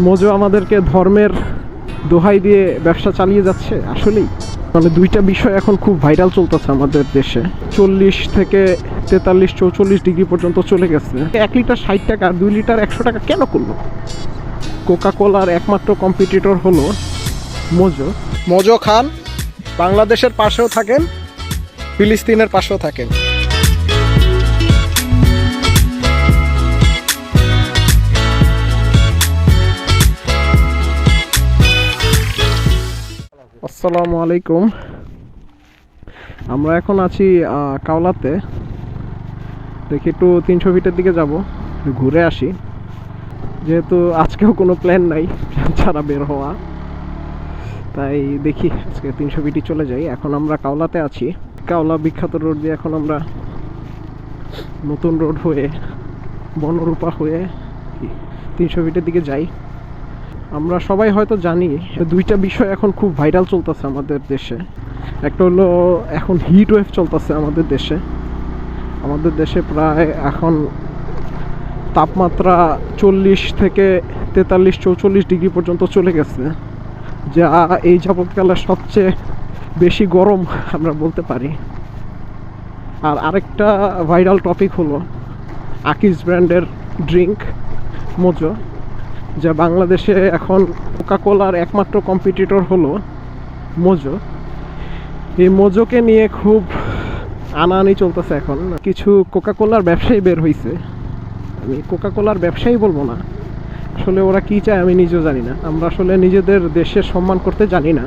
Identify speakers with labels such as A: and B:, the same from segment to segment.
A: Mojo আমাদেরকে ধর্মের দোহাই দিয়ে ব্যবসা চালিয়ে যাচ্ছে আসলেই। মানে দুইটা বিষয় এখন খুব ভাইরাল চলতেছে আমাদের দেশে। 40 থেকে 43, 44 ডিগ্রি পর্যন্ত চলে গেছে। 1 লিটার 60 টাকা আর 2 লিটার 100 টাকা কেন করলো? কোকা কোলার একমাত্র কম্পিটিটর হলো মোজো। মোজো খান, বাংলাদেশের পাশেও থাকেন, ফিলিস্তিনের পাশেও থাকেন। আসসালামু আলাইকুম। আমরা এখন আছি কাওলাতে। দেখি একটু 300 ফিটের দিকে যাব, ঘুরে আসি, যেহেতু আজকেও কোনো প্ল্যান নাই ছাড়া বের হওয়া। তাই দেখি আজকে 300 ফিটই চলে যাই। এখন আমরা কাওলাতে আছি। কাওলা বিখ্যাত রোড দিয়ে এখন আমরা নতুন রোড হয়ে বনরূপা হয়ে 300 ফিটের দিকে যাই। আমরা সবাই হয়তো জানি দুইটা বিষয় এখন খুব ভাইরাল চলতেছে আমাদের দেশে। একটা হলো এখন হিট ওয়েভ চলতেছে আমাদের দেশে। আমাদের দেশে প্রায় এখন তাপমাত্রা 40 থেকে 43, 44 ডিগ্রি পর্যন্ত চলে গেছে, যা এই যাবৎকালের সবচেয়ে বেশি গরম আমরা বলতে পারি। আর আরেকটা ভাইরাল টপিক হলো আকিজ ব্র্যান্ডের ড্রিঙ্ক মোজো, যা বাংলাদেশে এখন কোকা কোলার একমাত্র কম্পিটিটর হলো মোজো। এই মোজোকে নিয়ে খুব আনাআনি চলতেছে এখন। কিছু কোকা কোলার ব্যবসায়ী বের হয়েছে। আমি কোকা কোলার ব্যবসায়ী বলবো না, আসলে ওরা কী চায় আমি নিজেও জানি না। আমরা আসলে নিজেদের দেশের সম্মান করতে জানি না।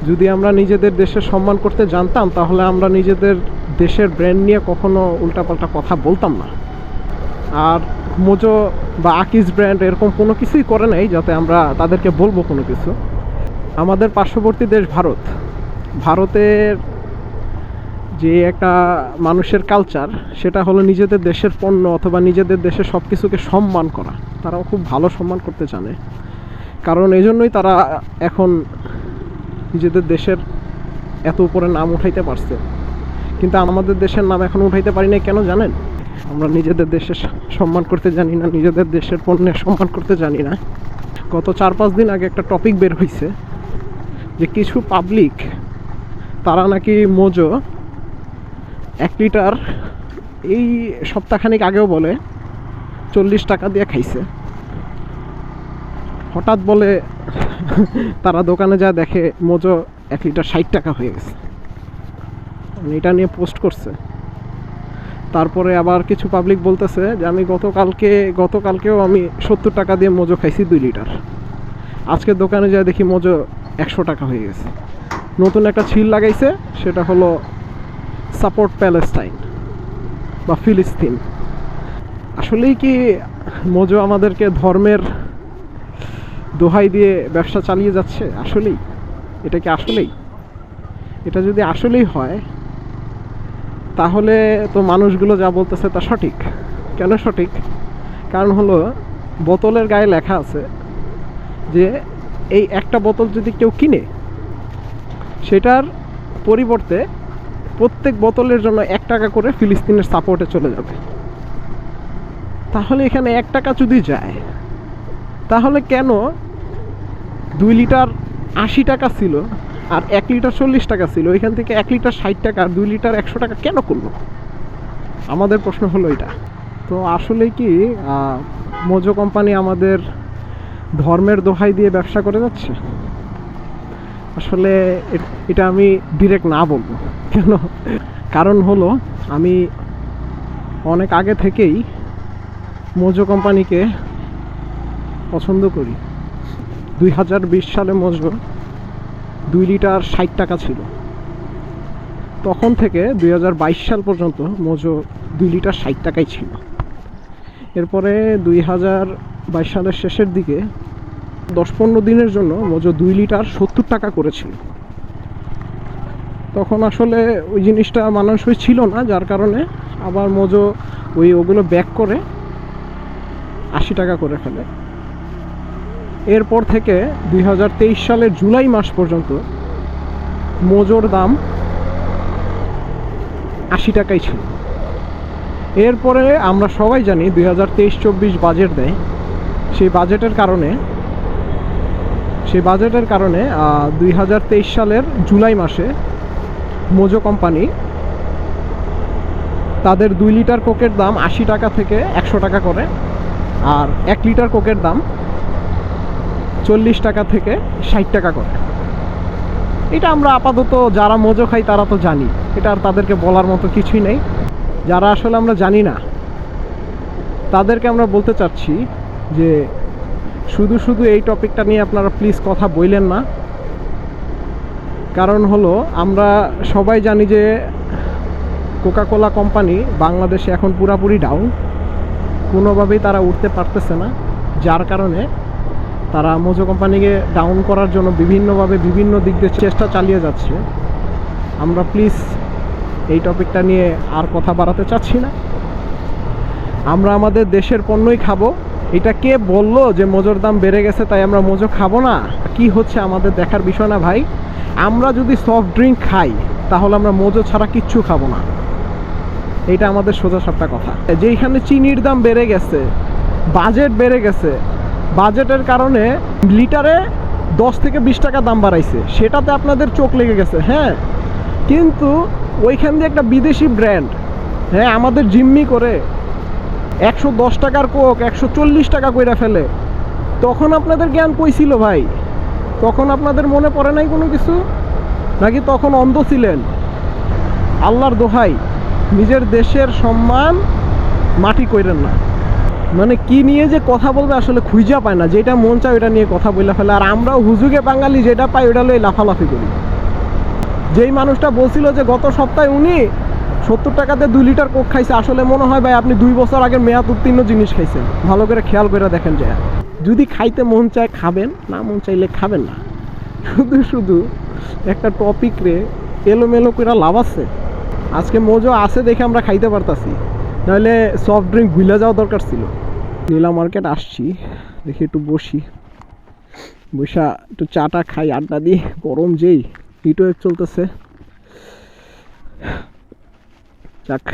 A: যদি আমরা নিজেদের দেশের সম্মান করতে জানতাম তাহলে আমরা নিজেদের দেশের ব্র্যান্ড নিয়ে কখনো উল্টাপাল্টা কথা বলতাম না। আর মোজো বা আকিজ ব্র্যান্ড এরকম কোনো কিছুই করে নাই যাতে আমরা তাদেরকে বলবো কোনো কিছু। আমাদের পার্শ্ববর্তী দেশ ভারত, ভারতের যে একটা মানুষের কালচার, সেটা হলো নিজেদের দেশের পণ্য অথবা নিজেদের দেশের সব কিছুকে সম্মান করা। তারাও খুব ভালো সম্মান করতে জানে, কারণ এই জন্যই তারা এখন নিজেদের দেশের এত উপরে নাম উঠাইতে পারছে। কিন্তু আমাদের দেশের নাম এখন উঠাইতে পারি না কেন জানেন? আমরা নিজেদের দেশের সম্মান করতে জানি না, নিজেদের দেশের পণ্যের সম্মান করতে জানি না। গত 4-5 দিন আগে একটা টপিক বের হয়েছে যে কিছু পাবলিক তারা নাকি মোজো 1 লিটার এই সপ্তাহখানিক আগেও বলে 40 টাকা দিয়ে খাইছে। হঠাৎ বলে তারা দোকানে যা দেখে মোজো 1 লিটার 60 টাকা হয়ে গেছে। এটা নিয়ে পোস্ট করছে। তারপরে আবার কিছু পাবলিক বলতেছে যে আমি গতকালকেও আমি 70 টাকা দিয়ে মোজো খাইছি 2 লিটার। আজকের দোকানে যা দেখি মোজো 100 টাকা হয়ে গেছে। নতুন একটা ছিল লাগাইছে, সেটা হলো সাপোর্ট প্যালেস্টাইন বা ফিলিস্তিন। আসলেই কি মোজো আমাদেরকে ধর্মের দোহাই দিয়ে ব্যবসা চালিয়ে যাচ্ছে আসলেই? এটা কি আসলেই? এটা যদি আসলেই হয় তাহলে তো মানুষগুলো যা বলতেছে তা সঠিক। কেন সঠিক? কারণ হলো বোতলের গায়ে লেখা আছে যে এই একটা বোতল যদি কেউ কিনে, সেটার পরিবর্তে প্রত্যেক বোতলের জন্য 1 টাকা করে ফিলিস্তিনের সাপোর্টে চলে যাবে। তাহলে এখানে 1 টাকা যদি যায়, তাহলে কেন 2 লিটার 80 টাকা ছিল আর 1 লিটার 40 টাকা ছিল, এখান থেকে 1 লিটার 60 টাকা আর 2 লিটার 100 টাকা কেন করলো? আমাদের প্রশ্ন হলো এটা। তো আসলে কি মোজো কোম্পানি আমাদের ধর্মের দোহাই দিয়ে ব্যবসা করে যাচ্ছে? আসলে এটা আমি ডিরেক্ট না বলবো। কেন? কারণ হলো আমি অনেক আগে থেকেই মোজো কোম্পানিকে পছন্দ করি। 2020 সালে মোজো 2 লিটার 60 টাকা ছিল। তখন থেকে 2022 সাল পর্যন্ত মোজো 2 লিটার 60 টাকাই ছিল। এরপরে 2022 সালের শেষের দিকে 10-15 দিনের জন্য মোজো 2 লিটার 70 টাকা করেছিল। তখন আসলে ওই জিনিসটা মানানসই ছিল না, যার কারণে আবার মোজো ওগুলো ব্যাক করে 80 টাকা করে ফেলে। এরপর থেকে 2023 সালের জুলাই মাস পর্যন্ত মোজোর দাম 80 টাকাই ছিল। এরপরে আমরা সবাই জানি 2023-24 বাজেট দেয়, সেই বাজেটের কারণে সেই বাজেটের কারণে 2023 সালের জুলাই মাসে মোজো কোম্পানি তাদের 2 লিটার কোকের দাম 80 টাকা থেকে 100 টাকা করে, আর 1 লিটার কোকের দাম 40 টাকা থেকে 60 টাকা করে। এটা আমরা আপাতত যারা মোজো খাই তারা তো জানি, এটা আর তাদেরকে বলার মতো কিছুই নেই। যারা আসলে আমরা জানি না তাদেরকে আমরা বলতে চাচ্ছি যে শুধু শুধু এই টপিকটা নিয়ে আপনারা প্লিজ কথা বললেন না। কারণ হলো আমরা সবাই জানি যে কোকাকোলা কোম্পানি বাংলাদেশে এখন পুরাপুরি ডাউন, কোনোভাবেই তারা উঠতে পারতেছে না, যার কারণে তারা মোজো কোম্পানিকে ডাউন করার জন্য বিভিন্নভাবে বিভিন্ন দিক দিয়ে চেষ্টা চালিয়ে যাচ্ছে। আমরা প্লিজ এই টপিকটা নিয়ে আর কথা বাড়াতে চাচ্ছি না। আমরা আমাদের দেশের পণ্যই খাবো। এটা কে বললো যে মোজোর দাম বেড়ে গেছে তাই আমরা মোজো খাবো না? কি হচ্ছে আমাদের দেখার বিষয় না ভাই। আমরা যদি সফট ড্রিঙ্ক খাই তাহলে আমরা মোজো ছাড়া কিচ্ছু খাবো না, এটা আমাদের সোজা সাপটা কথা। যেইখানে চিনির দাম বেড়ে গেছে, বাজেট বেড়ে গেছে, বাজেটের কারণে লিটারে 10 থেকে 20 টাকা দাম বাড়াইছে, সেটাতে আপনাদের চোখ লেগে গেছে। হ্যাঁ, কিন্তু ওইখান দিয়ে একটা বিদেশি ব্র্যান্ড, হ্যাঁ, আমাদের জিম্মি করে 110 টাকার কোক 140 টাকা কইরা ফেলে। তখন আপনাদের জ্ঞান কই ছিল ভাই? তখন আপনাদের মনে পড়ে নাই কোনো কিছু? নাকি তখন অন্ধ ছিলেন? আল্লাহর দোহাই, নিজের দেশের সম্মান মাটি কইরেন না। মানে কি নিয়ে যে কথা বলবে আসলে খুঁজা পায় না, যেটা মন চায় ওটা নিয়ে কথা বলে ফেলে। আর আমরাও হুজুগে বাঙালি যেটা পাই ওটা লই লাফালাফি করি। যেই মানুষটা বলছিল যে গত সপ্তাহে উনি 70 টাকাতে 2 লিটার কোক খাইছে, আসলে মনে হয় ভাই আপনি 2 বছর আগে মেয়াদ উত্তীর্ণ জিনিস খাইছেন। ভালো করে খেয়াল করে দেখেন যে যদি খাইতে মন চায় খাবেন, না মন চাইলে খাবেন না। শুধু শুধু একটা টপিক রে এলোমেলো করে লাভ আছে? আজকে মোজো আছে দেখে আমরা খাইতে পারতাছি, নাহলে সফট ড্রিঙ্ক ভুলে যাওয়া দরকার ছিল। নীলা মার্কেট আসছি, দেখি একটু বসি, বসা একটু চাটা খাই, আড্ডা দিই। গরম যেই হিটওয়েভ চলতেছে, যাক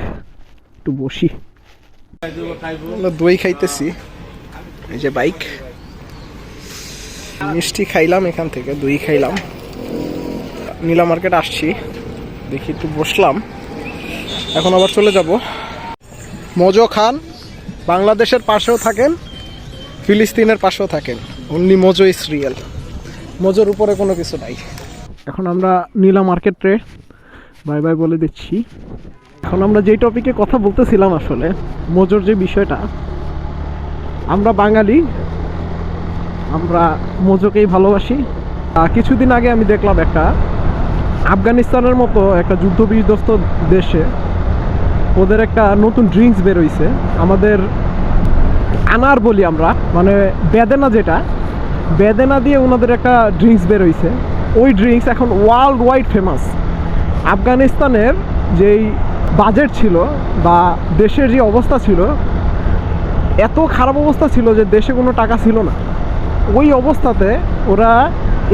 A: একটু বসি। দই খাইতেছি, এই যে বাইক, মিষ্টি খাইলাম এখান থেকে, দই খাইলাম। নীলা মার্কেট আসছি, দেখি একটু বসলাম, এখন আবার চলে যাব। মোজো খান, বাংলাদেশের পাশেও থাকেন, ফিলিস্তিনের পাশেও থাকেন, অনলি মোজো ইজ রিয়েল। মোজোর উপরে কোনো কিছু নাই। এখন আমরা নীলা মার্কেটে বাই বাই বলে দিচ্ছি। এখন আমরা যেই টপিকে কথা বলতেছিলাম, আসলে মোজোর যে বিষয়টা, আমরা বাঙালি, আমরা মোজোকেই ভালোবাসি। কিছুদিন আগে আমি দেখলাম একটা আফগানিস্তানের মতো একটা যুদ্ধ বিধ্বস্ত দেশে ওদের একটা নতুন ড্রিঙ্কস বের হইছে, আমাদের আনার বলি আমরা, মানে বেদেনা, যেটা বেদেনা দিয়ে ওনাদের একটা ড্রিঙ্কস বের হইছে। ওই ড্রিঙ্কস এখন ওয়ার্ল্ড ওয়াইড ফেমাস। আফগানিস্তানের যেই বাজেট ছিল বা দেশের যে অবস্থা ছিল, এত খারাপ অবস্থা ছিল যে দেশে কোনো টাকা ছিল না। ওই অবস্থাতে ওরা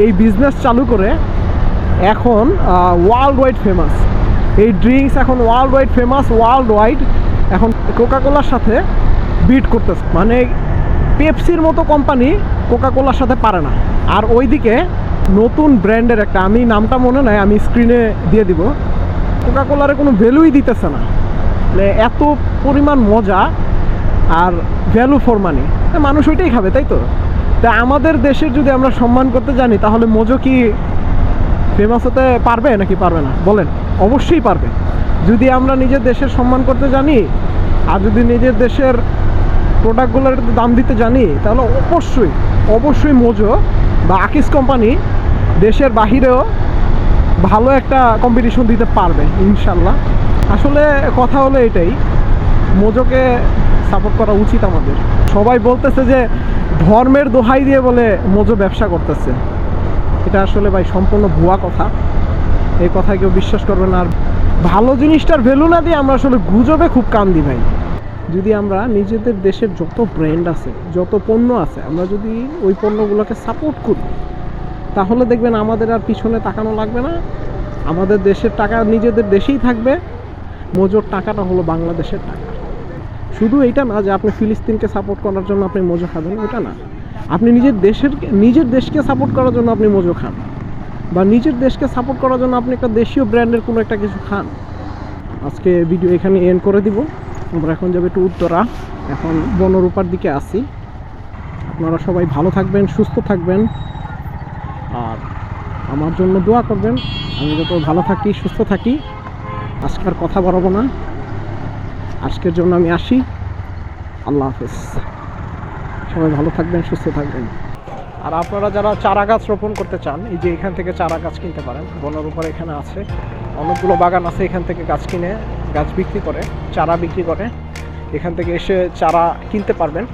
A: এই বিজনেস চালু করে এখন ওয়ার্ল্ড ওয়াইড ফেমাস। এই ড্রিঙ্কস এখন world wide famous, world wide এখন কোকাকোলার সাথে বিট করতেছে। মানে পেপসির মতো কোম্পানি কোকাকোলার সাথে পারে না। আর ওইদিকে নতুন ব্র্যান্ডের একটা, আমি নামটা মনে নাই, আমি স্ক্রিনে দিয়ে দিব, কোকাকোলারে কোনো ভ্যালুই দিতেছে না। মানে এত পরিমাণ মজা আর ভ্যালু ফর মানি, মানুষ ওইটাই খাবে, তাই তো? তা আমাদের দেশের যদি আমরা সম্মান করতে জানি, তাহলে মোজো কি ফেমাস হতে পারবে নাকি পারবে না? বলেন। অবশ্যই পারবে। যদি আমরা নিজের দেশের সম্মান করতে জানি আর যদি নিজের দেশের প্রোডাক্টগুলোর দাম দিতে জানি, তাহলে অবশ্যই অবশ্যই মোজো বা আকিস কোম্পানি দেশের বাহিরেও ভালো একটা কম্পিটিশন দিতে পারবে ইনশাল্লাহ। আসলে কথা হলো এটাই, মোজোকে সাপোর্ট করা উচিত আমাদের। সবাই বলতেছে যে ধর্মের দোহাই দিয়ে বলে মোজো ব্যবসা করতেছে, এটা আসলে ভাই সম্পূর্ণ ভুয়া কথা। এই কথা কেউ বিশ্বাস করবে না। আর ভালো জিনিসটার ভ্যালু না দিয়ে আমরা আসলে গুজবে খুব কান দিই ভাই। যদি আমরা নিজেদের দেশের যত ব্র্যান্ড আছে, যত পণ্য আছে, আমরা যদি ওই পণ্যগুলোকে সাপোর্ট করি, তাহলে দেখবেন আমাদের আর পিছনে তাকানো লাগবে না। আমাদের দেশের টাকা নিজেদের দেশেই থাকবে। মোজোর টাকাটা হলো বাংলাদেশের টাকা। শুধু এইটা না যে আপনি ফিলিস্তিনকে সাপোর্ট করার জন্য আপনি মোজো খাবেন, ওটা না। আপনি নিজের দেশকে সাপোর্ট করার জন্য আপনি মজু খান, বা নিজের দেশকে সাপোর্ট করার জন্য আপনি একটা দেশীয় ব্র্যান্ডের কোনো একটা কিছু খান। আজকে ভিডিও এখানে এন্ড করে দিব। আমরা এখন যাবে একটু উত্তরা, এখন বনরূপার দিকে আসি। আপনারা সবাই ভালো থাকবেন, সুস্থ থাকবেন, আর আমার জন্য দোয়া করবেন। আমি যত ভালো থাকি, সুস্থ থাকি। আজকে আর কথা বাড়াবো না, আজকের জন্য আমি আসি। আল্লাহ হাফেজ। সবাই ভালো থাকবেন, সুস্থ থাকবেন। আর আপনারা যারা চারা গাছ রোপণ করতে চান, এই যে এখান থেকে চারা গাছ কিনতে পারেন। বনরূপার এখানে আছে অনেকগুলো বাগান আছে, এখান থেকে গাছ কিনে গাছ বিক্রি করে, চারা বিক্রি করে। এখান থেকে এসে চারা কিনতে পারবেন।